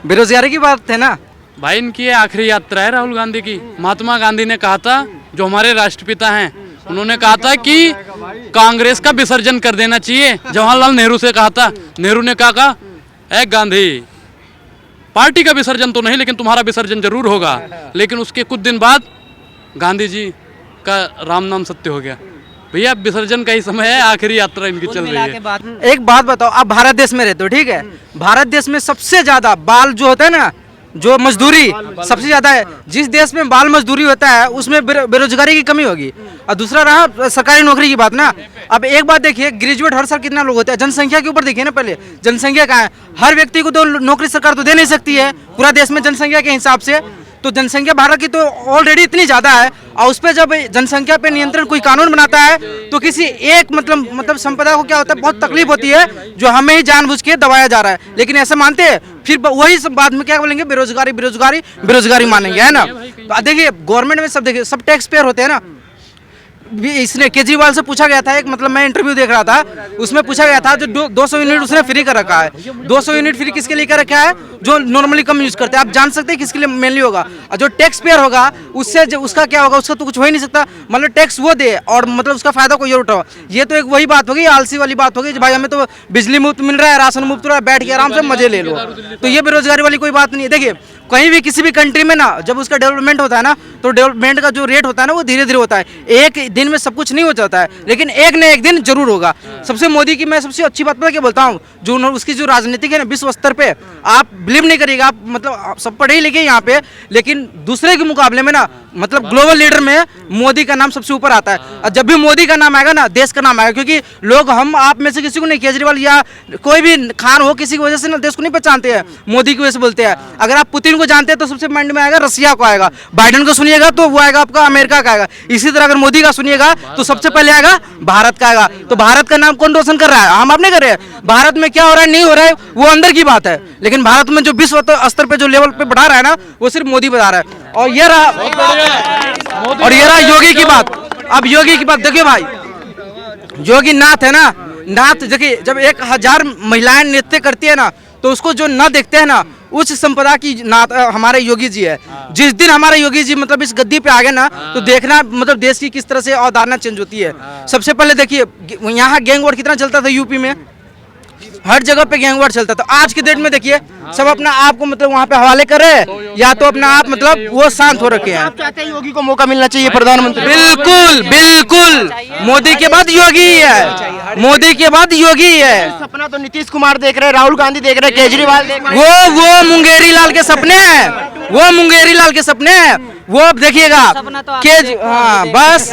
बेरोजगारी की बात है ना भाई, इनकी ये आखिरी यात्रा है राहुल गांधी की। महात्मा गांधी ने कहा था, जो हमारे राष्ट्रपिता हैं, उन्होंने कहा था कि कांग्रेस का विसर्जन कर देना चाहिए। जवाहरलाल नेहरू से कहा था, नेहरू ने कहा ए गांधी, पार्टी का विसर्जन तो नहीं लेकिन तुम्हारा विसर्जन जरूर होगा। लेकिन उसके कुछ दिन बाद गांधी जी का राम नाम सत्य हो गया। भैया विसर्जन का ही समय है, आखिरी यात्रा इनकी चल रही है। एक बात बताओ, आप भारत देश में रहते हो, ठीक है, भारत देश में सबसे ज्यादा बाल जो होता है ना, जो मजदूरी सबसे ज्यादा है। जिस देश में बाल मजदूरी होता है उसमें बेरोजगारी की कमी होगी। और दूसरा रहा सरकारी नौकरी की बात ना। अब एक बात देखिए, ग्रेजुएट हर साल कितना लोग होते हैं, जनसंख्या के ऊपर देखिए ना। पहले जनसंख्या कहाँ है, हर व्यक्ति को तो नौकरी सरकार तो दे नहीं सकती है पूरा देश में जनसंख्या के हिसाब से। तो जनसंख्या भारत की तो ऑलरेडी इतनी ज्यादा है, और उस पर जब जनसंख्या पे नियंत्रण कोई कानून बनाता है तो किसी एक मतलब संपदा को क्या होता है, बहुत तकलीफ होती है, जो हमें ही जानबूझ के दबाया जा रहा है। लेकिन ऐसा मानते हैं, फिर वही सब बाद में क्या बोलेंगे, बेरोजगारी बेरोजगारी बेरोजगारी मानेंगे, है ना। तो देखिए गवर्नमेंट में सब देखिए, सब टैक्स पेयर होते हैं ना। इसने केजरीवाल से पूछा गया था, एक मतलब मैं इंटरव्यू देख रहा था, उसमें पूछा गया था जो 200 यूनिट उसने फ्री कर रखा है। 200 यूनिट फ्री किसके लिए कर रखा है, जो नॉर्मली कम यूज करते हैं। आप जान सकते हैं किसके लिए मेनली होगा, और जो टैक्स पेयर होगा उससे उसका क्या होगा, उसका तो कुछ हो ही नहीं सकता। मतलब टैक्स वो दे और मतलब उसका फायदा कोई और उठाओ। ये तो एक वही बात होगी, आलसी वाली बात होगी, भाई हमें तो बिजली मुफ्त मिल रहा है, राशन मुफ्त मिल रहा है, बैठ के आराम से मजे ले लो। तो ये बेरोजगारी वाली कोई बात नहीं है। देखिए कहीं भी किसी भी कंट्री में ना, जब उसका डेवलपमेंट होता है ना, तो डेवलपमेंट का जो रेट होता है ना, वो धीरे धीरे होता है। एक दिन में सब कुछ नहीं हो जाता है, लेकिन एक न एक दिन जरूर होगा। सबसे मोदी की मैं सबसे अच्छी बात पता क्या बोलता हूँ, जो उसकी जो राजनीतिक है ना विश्व स्तर पे, आप बिलीव नहीं करिएगा। आप मतलब सब पढ़े ही लिखे यहाँ पे, लेकिन दूसरे के मुकाबले में ना, मतलब ग्लोबल लीडर में मोदी का नाम सबसे ऊपर आता है। और जब भी मोदी का नाम आएगा ना, देश का नाम आएगा। क्योंकि लोग हम आप में से किसी को नहीं, केजरीवाल या कोई भी खान हो, किसी की वजह से ना देश को नहीं पहचानते हैं, मोदी की वजह से बोलते हैं। अगर आप पुतिन को जानते हैं तो सबसे माइंड में आएगा रसिया को आएगा, बाइडेन को सुनिएगा तो वो आएगा आपका अमेरिका का आएगा। इसी तरह अगर मोदी का सुनिएगा तो सबसे पहले आएगा भारत का आएगा। तो भारत का नाम कौन रोशन कर रहा है, हम आप नहीं कर रहे हैं। भारत में क्या हो रहा है नहीं हो रहा है वो अंदर की बात है, लेकिन भारत में जो विश्व स्तर पे जो लेवल पे बढ़ा रहा है ना, वो सिर्फ मोदी बढ़ा रहा है। और ये रहा योगी की बात। अब योगी की बात देखिए भाई, योगी नाथ है ना, नाथ देखिए, जब 1000 महिलाएं नृत्य करती है ना, तो उसको जो न देखते हैं ना, उच्च संपदा की नाथ हमारे योगी जी है। जिस दिन हमारे योगी जी मतलब इस गद्दी पे आ गए ना, तो देखना मतलब देश की किस तरह से अवधारणा चेंज होती है। सबसे पहले देखिए, यहाँ गैंग वॉर कितना चलता था यूपी में, हर जगह पे गैंग वॉर चलता था। आज के डेट में देखिए सब अपना आप को मतलब वहाँ पे हवाले कर रहे हैं, या तो अपना आप मतलब वो शांत हो रखे हैं। आप चाहते हैं योगी को मौका मिलना चाहिए प्रधानमंत्री? बिल्कुल बिल्कुल, मोदी के बाद योगी ही है, मोदी के बाद योगी ही है। सपना तो नीतीश कुमार देख रहे हैं, राहुल गांधी देख रहे हैं, केजरीवाल देख रहे हैं। वो मुंगेरी लाल के सपने हैं, वो मुंगेरी लाल के सपने हैं। वो अब देखिएगा हाँ बस,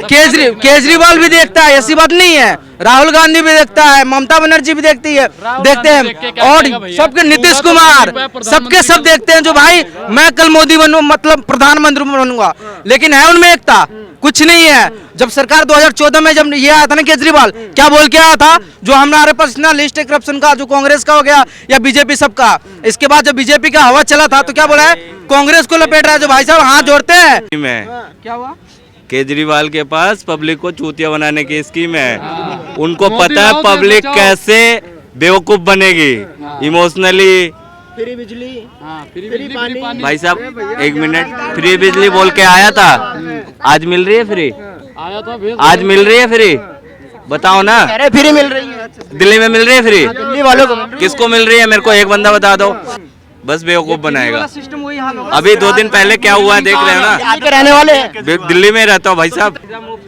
केजरीवाल भी देखता है, ऐसी बात नहीं है, राहुल गांधी भी देखता है, ममता बनर्जी भी देखती है, देखते हैं, और सबके नीतीश कुमार सबके सब देखते हैं, जो भाई मैं कल मोदी बनूं मतलब प्रधानमंत्री बनूंगा। लेकिन है उनमें एकता कुछ नहीं है। जब सरकार 2014 में जब ये आया था ना, केजरीवाल क्या बोल के आया था, जो हमारे पास इतना लिस्ट है करप्शन का, जो कांग्रेस का हो गया या बीजेपी सबका। इसके बाद जब बीजेपी का हवा चला था तो क्या बोला है, कांग्रेस को लपेट रहा है, जो भाई साहब हाथ जोड़ते हैं। क्या हुआ, केजरीवाल के पास पब्लिक को चूतिया बनाने की स्कीम है। उनको पता है पब्लिक कैसे बेवकूफ बनेगी इमोशनली। फ्री बिजली, फ्री पानी। भाई साहब एक मिनट, फ्री बिजली बोल के आया था, आज मिल रही है फ्री? आज मिल रही है फ्री? बताओ ना। फ्री मिल रही है, दिल्ली में मिल रही है फ्री? दिल्ली वालों को किसको मिल रही है, मेरे को एक बंदा बता दो। बस बेवकूफ बनाएगा। अभी 2 दिन पहले क्या हुआ है देख रहे हो ना, के रहने वाले हैं। दिल्ली में रहता हूँ भाई साहब।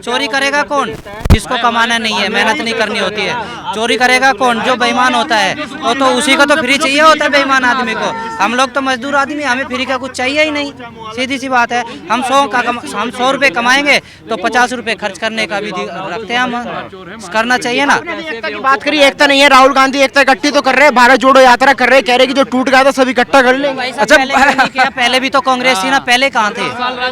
चोरी करेगा कौन, जिसको कमाना नहीं है, मेहनत नहीं करनी होती है। चोरी करेगा कौन, जो बेईमान होता है, वो तो उसी को तो फ्री चाहिए होता है, बेईमान आदमी को। हम लोग तो मजदूर आदमी, हमें फ्री का कुछ चाहिए ही नहीं, सीधी सी बात है। हम 100 रुपये कमाएंगे तो 50 रुपये खर्च करने का भी रखते हैं, हम करना चाहिए ना। एकता की बात करिए, एकता नहीं है। राहुल गांधी एकता इकट्ठी तो कर रहे हैं, भारत जोड़ो यात्रा कर रहे हैं, कह रहे कि जो टूट गया था सब इकट्ठा कर लेंगे। अच्छा पहले भी तो कांग्रेस थी ना, पहले कहाँ थे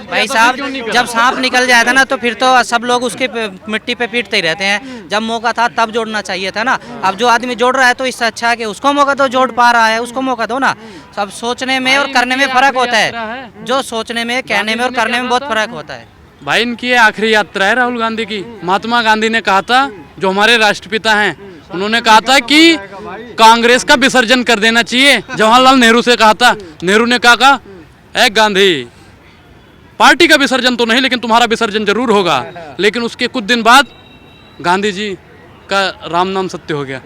भाई साहब। जब सांप निकल जाया था ना, तो फिर तो सब लोग उसके मिट्टी पे पीटते ही रहते हैं। जब मौका था तब जोड़ना चाहिए था ना। अब जो आदमी जोड़ रहा है तो इससे अच्छा है कि उसको मौका दो, जोड़ पा रहा है उसको मौका दो ना। सब सोचने में और करने में फर्क होता है, जो सोचने में, कहने में और करने में बहुत फर्क होता है। भाई इनकी ये आखिरी यात्रा है राहुल गांधी की। महात्मा गांधी ने कहा था, जो हमारे राष्ट्रपिता हैं, उन्होंने कहा था कि कांग्रेस का विसर्जन कर देना चाहिए। जवाहरलाल नेहरू से कहा था, नेहरू ने कहा ए गांधी, पार्टी का विसर्जन तो नहीं लेकिन तुम्हारा विसर्जन जरूर होगा। लेकिन उसके कुछ दिन बाद गांधी जी का राम नाम सत्य हो गया।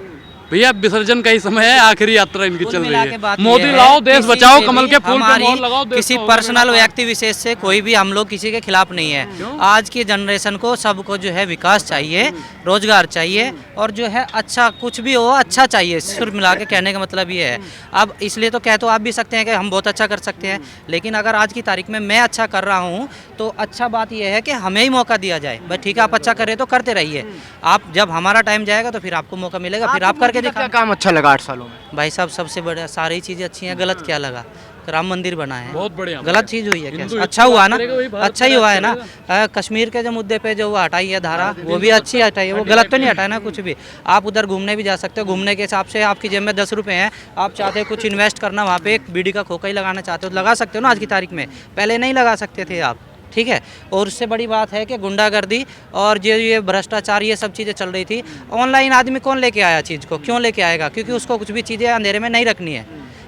भैया विसर्जन का ही समय है, आखिरी यात्रा इनकी चल रही है। मोदी लाओ देश बचाओ, कमल के फूल पे मोहर लगाओ, देश किसी को पर्सनल व्यक्ति विशेष से कोई भी हम लोग किसी के खिलाफ नहीं है। आज की जनरेशन को सबको जो है विकास चाहिए, रोजगार चाहिए और जो है अच्छा कुछ भी हो अच्छा चाहिए। सुर मिला के कहने का मतलब ये है। अब इसलिए तो कह तो आप भी सकते हैं कि हम बहुत अच्छा कर सकते हैं, लेकिन अगर आज की तारीख में मैं अच्छा कर रहा हूँ तो अच्छा बात यह है कि हमें ही मौका दिया जाए। बस ठीक है, आप अच्छा करें तो करते रहिए। आप जब हमारा टाइम जाएगा तो फिर आपको मौका मिलेगा, फिर आप करके क्या काम अच्छा लगा 8 सालों में? भाई साहब सबसे बड़ा सारी चीज़ें अच्छी हैं, गलत क्या लगा? राम मंदिर बना है, बहुत बढ़िया, गलत चीज़ हुई है क्या? हिंदू अच्छा हुआ ना, करेगा वही भारत अच्छा ही हुआ है ना। कश्मीर के जो मुद्दे पे जो वो हटाई है धारा, वो भी अच्छी हटाई है, वो गलत तो नहीं हटाया ना कुछ भी। आप उधर घूमने भी जा सकते हो, घूमने के हिसाब से आपकी जेब में 10 रुपये हैं, आप चाहते हो कुछ इन्वेस्ट करना, वहाँ पे एक बीड़ी का खोखा ही लगाना चाहते हो तो लगा सकते हो ना आज की तारीख में, पहले नहीं लगा सकते थे आप। ठीक है, और उससे बड़ी बात है कि गुंडागर्दी और जो ये भ्रष्टाचार ये सब चीज़ें चल रही थी। ऑनलाइन आदमी कौन लेके आया चीज़ को? क्यों लेके आएगा? क्योंकि उसको कुछ भी चीज़ें अंधेरे में नहीं रखनी है।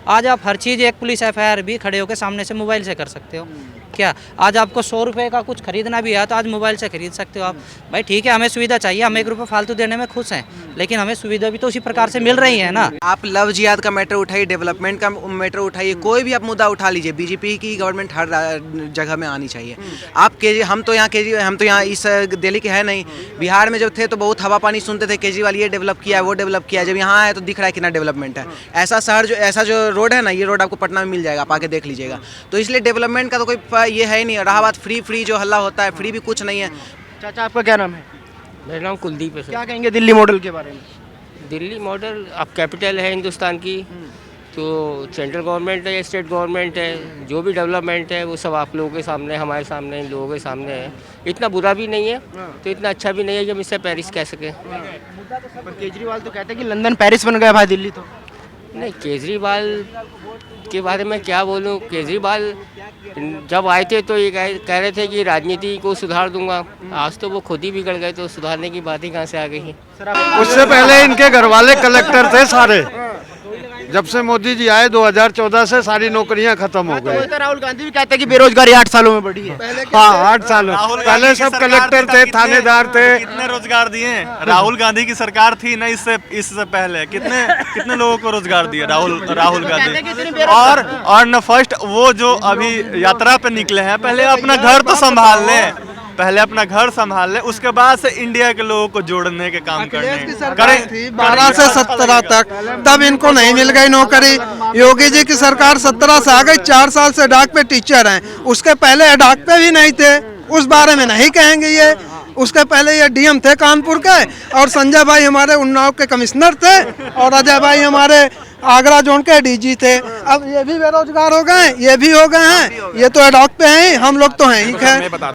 आज आप हर चीज़ एक पुलिस FIR भी खड़े होकर सामने से मोबाइल से कर सकते हो। क्या आज आपको 100 रुपये का कुछ खरीदना भी है तो आज मोबाइल से खरीद सकते हो आप। भाई ठीक है, हमें सुविधा चाहिए, हम 1 रुपये फालतू देने में खुश हैं, लेकिन हमें सुविधा भी तो उसी प्रकार से मिल रही है ना। आप लव जिहाद का मैटर उठाइए, डेवलपमेंट का मैटर उठाइए, कोई भी आप मुद्दा उठा लीजिए, बीजेपी की गवर्नमेंट हर जगह में आनी चाहिए। आप हम तो यहाँ इस दिल्ली के है नहीं, बिहार में जब थे तो बहुत हवा पानी सुनते थे, केजरीवाल ये डेवलप किया है वो डेवलप किया है। जब यहाँ आए तो दिख रहा है कितना डेवलपमेंट है। ऐसा जो रोड है ना, ये रोड आपको पटना में मिल जाएगा, आप आके देख लीजिएगा। तो इसलिए डेवलपमेंट का तो कोई ये है ही नहीं। रहा बात फ्री जो हल्ला होता है, फ्री भी कुछ नहीं है। चाचा आपका क्या नाम है? मेरा नाम कुलदीप है सर। क्या कहेंगे दिल्ली मॉडल के बारे में? दिल्ली मॉडल अब कैपिटल है हिंदुस्तान की, तो सेंट्रल गवर्नमेंट है या स्टेट गवर्नमेंट है, जो भी डेवलपमेंट है वो सब आप लोगों के सामने, हमारे सामने, इन लोगों के सामने है। इतना बुरा भी नहीं है तो इतना अच्छा भी नहीं है कि हम इससे पेरिस कह सकें। पर केजरीवाल तो कहते हैं कि लंदन पेरिस बन गया भाई दिल्ली तो। नहीं, केजरीवाल के बारे में क्या बोलूं। केजरीवाल जब आए थे तो ये कह रहे थे कि राजनीति को सुधार दूंगा, आज तो वो खुद ही बिगड़ गए, तो सुधारने की बात ही कहाँ से आ गई है। उससे पहले इनके घर वाले कलेक्टर थे सारे। जब से मोदी जी आए 2014 से सारी नौकरियां खत्म हो गई। तो राहुल गांधी भी कहते हैं कि बेरोजगारी 8 सालों में बढ़ी है। हाँ, 8 सालों पहले सब कलेक्टर थे, थानेदार थे। कितने रोजगार दिए? राहुल गांधी की सरकार थी ना, इससे पहले कितने लोगों को रोजगार दिए राहुल गांधी। और न फर्स्ट वो जो अभी यात्रा पे निकले हैं, पहले अपना घर तो संभाल लें, पहले अपना घर संभाल ले, उसके बाद से इंडिया के लोगों को जोड़ने के काम करने। 12 से 17 तक, तब इनको नहीं मिल गई नौकरी। योगी जी की सरकार 17 से आ गई, 4 साल से डाक पे टीचर हैं। उसके पहले डाक पे भी नहीं थे, उस बारे में नहीं कहेंगे ये। उसके पहले ये DM थे कानपुर के, और संजय भाई हमारे उन्नाव के कमिश्नर थे, और अजय भाई हमारे आगरा जोन के DG थे। अब ये भी बेरोजगार हो गए, ये भी हो गए हैं, ये तो डाक पे हैं, हम लोग तो हैं ही।